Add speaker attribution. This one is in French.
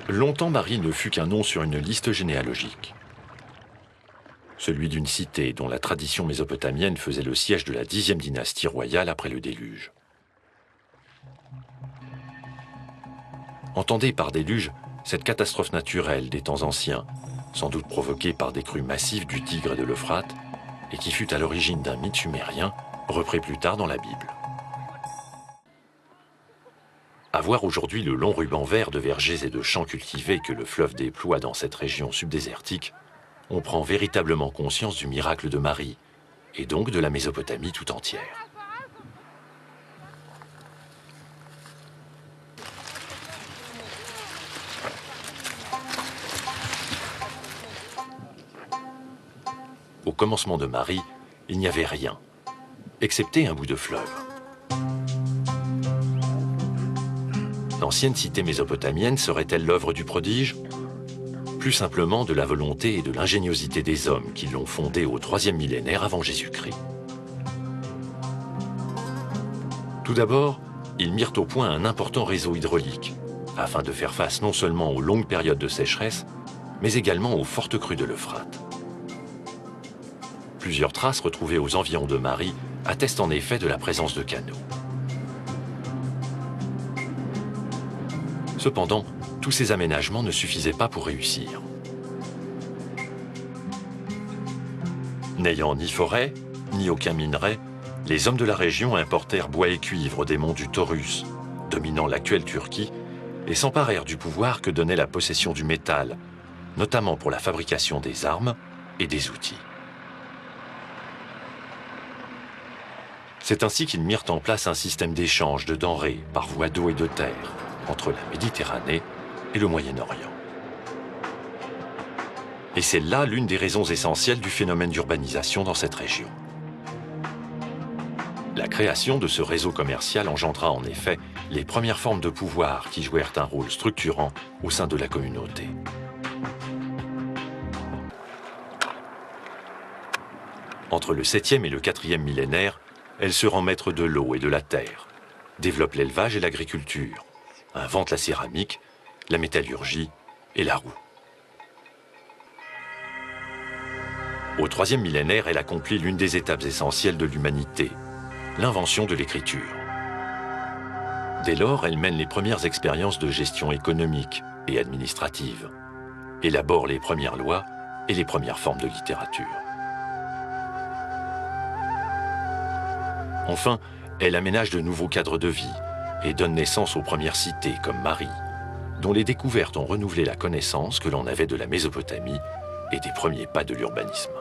Speaker 1: Longtemps, Mari ne fut qu'un nom sur une liste généalogique. Celui d'une cité dont la tradition mésopotamienne faisait le siège de la 10e dynastie royale après le déluge. Entendez par déluge cette catastrophe naturelle des temps anciens, sans doute provoquée par des crues massives du Tigre et de l'Euphrate, et qui fut à l'origine d'un mythe sumérien, repris plus tard dans la Bible. À voir aujourd'hui le long ruban vert de vergers et de champs cultivés que le fleuve déploie dans cette région subdésertique, on prend véritablement conscience du miracle de Mari, et donc de la Mésopotamie tout entière. Au commencement de Mari, il n'y avait rien, excepté un bout de fleuve. L'ancienne cité mésopotamienne serait-elle l'œuvre du prodige? Plus simplement de la volonté et de l'ingéniosité des hommes qui l'ont fondée au 3e millénaire avant Jésus-Christ. Tout d'abord, ils mirent au point un important réseau hydraulique, afin de faire face non seulement aux longues périodes de sécheresse, mais également aux fortes crues de l'Euphrate. Plusieurs traces retrouvées aux environs de Mari attestent en effet de la présence de canaux. Cependant, tous ces aménagements ne suffisaient pas pour réussir. N'ayant ni forêt, ni aucun minerai, les hommes de la région importèrent bois et cuivre des monts du Taurus, dominant l'actuelle Turquie, et s'emparèrent du pouvoir que donnait la possession du métal, notamment pour la fabrication des armes et des outils. C'est ainsi qu'ils mirent en place un système d'échange de denrées par voie d'eau et de terre entre la Méditerranée et le Moyen-Orient. Et c'est là l'une des raisons essentielles du phénomène d'urbanisation dans cette région. La création de ce réseau commercial engendra en effet les premières formes de pouvoir qui jouèrent un rôle structurant au sein de la communauté. Entre le 7e et le 4e millénaire, elle se rend maître de l'eau et de la terre, développe l'élevage et l'agriculture, invente la céramique, la métallurgie et la roue. Au 3e millénaire, elle accomplit l'une des étapes essentielles de l'humanité, l'invention de l'écriture. Dès lors, elle mène les premières expériences de gestion économique et administrative, élabore les premières lois et les premières formes de littérature. Enfin, elle aménage de nouveaux cadres de vie et donne naissance aux premières cités comme Mari, dont les découvertes ont renouvelé la connaissance que l'on avait de la Mésopotamie et des premiers pas de l'urbanisme.